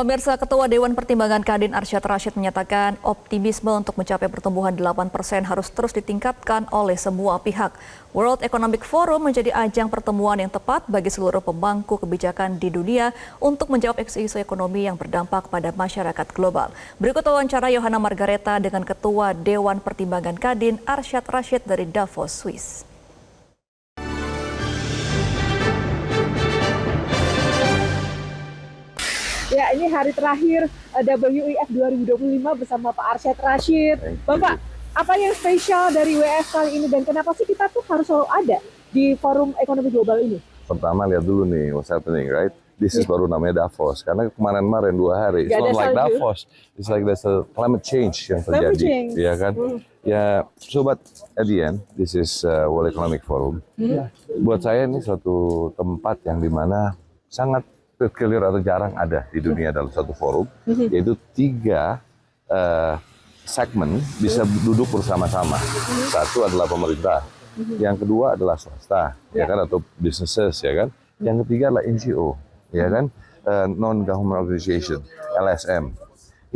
Pemirsa, Ketua Dewan Pertimbangan Kadin Arsyad Rashid menyatakan optimisme untuk mencapai pertumbuhan 8% harus terus ditingkatkan oleh semua pihak. World Economic Forum menjadi ajang pertemuan yang tepat bagi seluruh pemangku kebijakan di dunia untuk menjawab isu-isu ekonomi yang berdampak pada masyarakat global. Berikut wawancara Yohana Margareta dengan Ketua Dewan Pertimbangan Kadin Arsyad Rashid dari Davos, Swiss. Ya, ini hari terakhir WIF 2025 bersama Pak Arsyad Rashid. Bapak, apa yang spesial dari WIF kali ini dan kenapa sih kita tuh harus selalu ada di forum ekonomi global ini? Pertama lihat dulu nih what's happening, right? This is baru namanya Davos, karena kemarin-kemarin 2 hari. It's not like Davos, it's like there's a climate change yang terjadi, ya kan? Ya, sobat, at the end, this is World Economic Forum. Buat saya ini suatu tempat yang dimana sangat clear atau jarang ada di dunia dalam satu forum, yaitu 3 segmen bisa duduk bersama-sama. Satu adalah pemerintah, yang kedua adalah swasta, ya kan, atau businesses, ya kan. Yang ketiga adalah NGO, ya kan, non-government organization, LSM.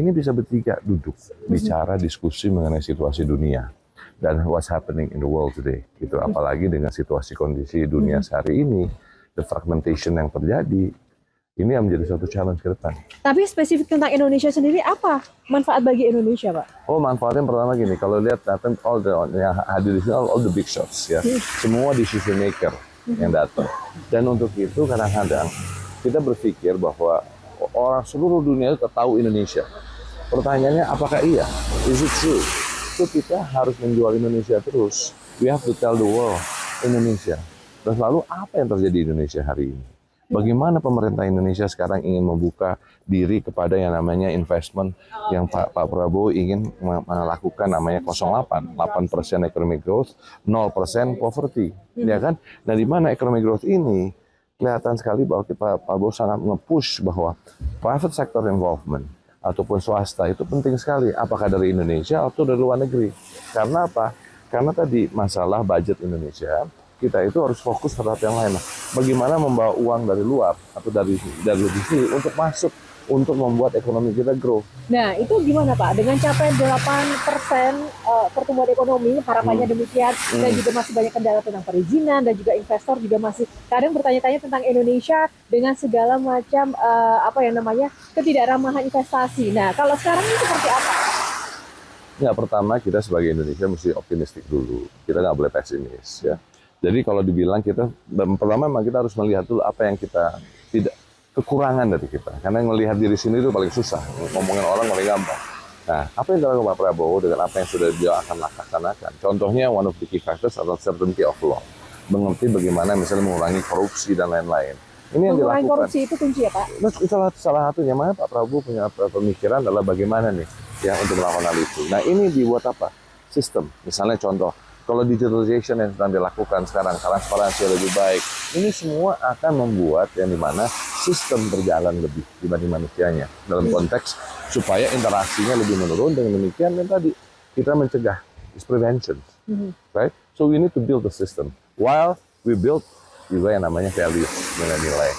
Ini bisa bertiga duduk, bicara, diskusi mengenai situasi dunia dan what's happening in the world today. Gitu. Apalagi dengan situasi kondisi dunia sehari ini, the fragmentation yang terjadi. Ini yang menjadi suatu challenge ke depan. Tapi spesifik tentang Indonesia sendiri, apa manfaat bagi Indonesia, Pak? Oh, manfaatnya pertama gini, kalau lihat datang yang hadir di sini, all the big shots, ya, semua decision maker yang datang. Dan untuk itu kadang-kadang kita berpikir bahwa orang seluruh dunia itu tahu Indonesia. Pertanyaannya, apakah iya? Is it true? So kita harus menjual Indonesia terus. We have to tell the world Indonesia. Dan lalu apa yang terjadi di Indonesia hari ini? Bagaimana pemerintah Indonesia sekarang ingin membuka diri kepada yang namanya investment yang Pak Prabowo ingin melakukan namanya 08, 8% economic growth, 0% poverty, ya kan? Nah, di mana economic growth ini kelihatan sekali bahwa Pak Prabowo sangat nge-push bahwa private sector involvement ataupun swasta itu penting sekali, apakah dari Indonesia atau dari luar negeri. Karena apa? Karena tadi masalah budget Indonesia, kita itu harus fokus terhadap yang lain. Bagaimana membawa uang dari luar atau dari sini untuk masuk untuk membuat ekonomi kita grow. Nah, itu gimana, Pak? Dengan capaian 8% pertumbuhan ekonomi, harapannya demikian, dan juga masih banyak kendala tentang perizinan, dan juga investor juga masih kadang bertanya-tanya tentang Indonesia dengan segala macam ketidakramahan investasi. Nah, kalau sekarang ini seperti apa? Ya, pertama kita sebagai Indonesia mesti optimistik dulu. Kita nggak boleh pesimis, ya. Jadi kalau dibilang kita, pertama memang kita harus melihat dulu apa yang kita tidak, kekurangan dari kita. Karena melihat diri sendiri itu paling susah, ngomongin orang paling gampang. Nah, apa yang dilakukan Pak Prabowo dengan apa yang sudah dia akan laksanakan? Contohnya one of the key factors adalah certainty of law. Mengerti bagaimana misalnya mengurangi korupsi dan lain-lain. Ini yang dilakukan. Korupsi itu kunci ya, Pak? Itu salah satunya. Mana Pak Prabowo punya pemikiran adalah bagaimana nih ya untuk melakukan hal itu. Nah, ini dibuat apa? Sistem. Misalnya contoh, kalau digitalization yang sedang dilakukan sekarang, transparansi lebih baik, ini semua akan membuat yang dimana sistem berjalan lebih dibanding manusianya. Dalam konteks supaya interaksinya lebih menurun, dengan demikian yang tadi kita mencegah, is prevention, right? So we need to build the system, while we build juga yang namanya values, nilai-nilai.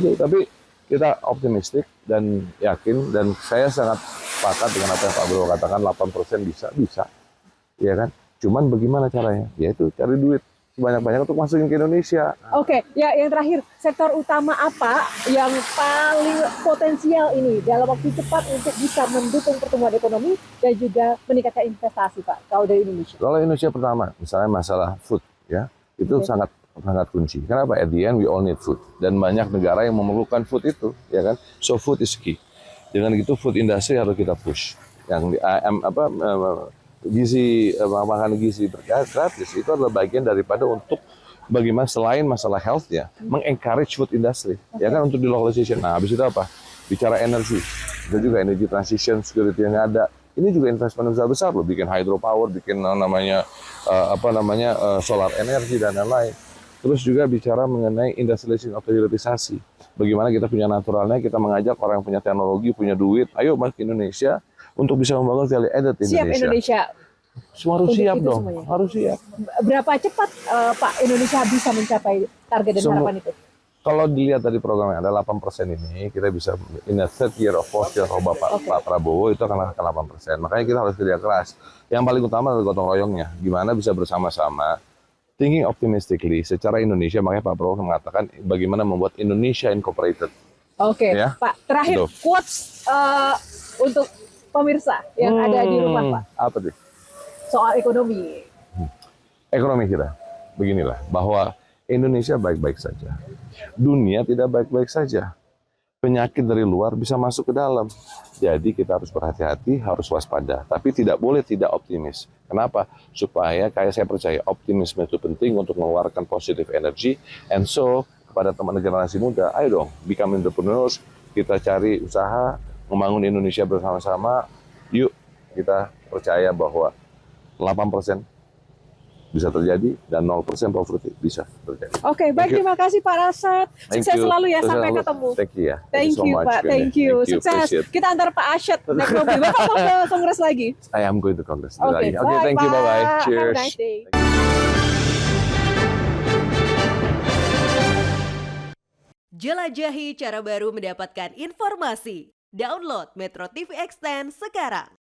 Itu, tapi kita optimistik dan yakin, dan saya sangat sepakat dengan apa yang Pak Prabowo katakan, 8% bisa, ya kan? Cuman bagaimana caranya? Yaitu cari duit sebanyak-banyak untuk masukin ke Indonesia. Oke, ya yang terakhir, sektor utama apa yang paling potensial ini dalam waktu cepat untuk bisa mendukung pertumbuhan ekonomi dan juga meningkatkan investasi, Pak, kalau dari Indonesia? Kalau Indonesia pertama, misalnya masalah food, ya, itu sangat kunci. Kenapa? At the end we all need food. Dan banyak negara yang memerlukan food itu, ya kan? So food is key. Dengan itu food industry harus kita push. Yang makanan gizi gratis itu adalah bagian daripada untuk bagaimana selain masalah health ya, mengencourage food industry, ya kan, untuk di localization. Nah, habis itu apa? Bicara energi, itu juga energy transition, security yang ada. Ini juga investment besar loh, bikin hydropower, bikin solar energy dan lain-lain. Terus juga bicara mengenai industrialization atau hilirisasi. Bagaimana kita punya naturalnya, kita mengajak orang yang punya teknologi, punya duit, ayo masuk ke Indonesia untuk bisa membangun value added di Indonesia. Siap Indonesia. Semua harus siap dong, harus siap. Berapa cepat Pak Indonesia bisa mencapai target dan harapan itu? Kalau dilihat dari program yang ada 8% ini, kita bisa in the third year of fourth year of Pak Prabowo itu akan 8%. Makanya kita harus kerja keras. Yang paling utama adalah gotong royongnya. Gimana bisa bersama-sama, thinking optimistically, secara Indonesia, makanya Pak Prabowo mengatakan bagaimana membuat Indonesia incorporated. Oke, Ya. Pak. Terakhir Betul. quotes untuk pemirsa yang ada di rumah, Pak, Apa tuh? soal ekonomi. Ekonomi kita, beginilah, bahwa Indonesia baik-baik saja. Dunia tidak baik-baik saja. Penyakit dari luar bisa masuk ke dalam. Jadi kita harus berhati-hati, harus waspada. Tapi tidak boleh tidak optimis. Kenapa? Supaya kayak saya percaya optimisme itu penting untuk mengeluarkan positive energy. And so, kepada teman generasi muda, ayo dong, become entrepreneurs. Kita cari usaha, membangun Indonesia bersama-sama. Yuk, kita percaya bahwa 8% bisa terjadi dan 0% poverty bisa terjadi. Oke, baik, terima kasih Pak Rashad. Sukses selalu ya, sampai ketemu. Thank you ya. Thank so you, much, Pak. Glenn. Thank you. Sukses. Appreciate. Kita antar Pak Arsyad naik mobil. Bapak mau ke Kongres lagi? I am going to Congress. Oke, Oke, thank you. Pak. Bye-bye. Have a Cheers. nice day. Jelajahi cara baru mendapatkan informasi. Download Metro TV Extend sekarang.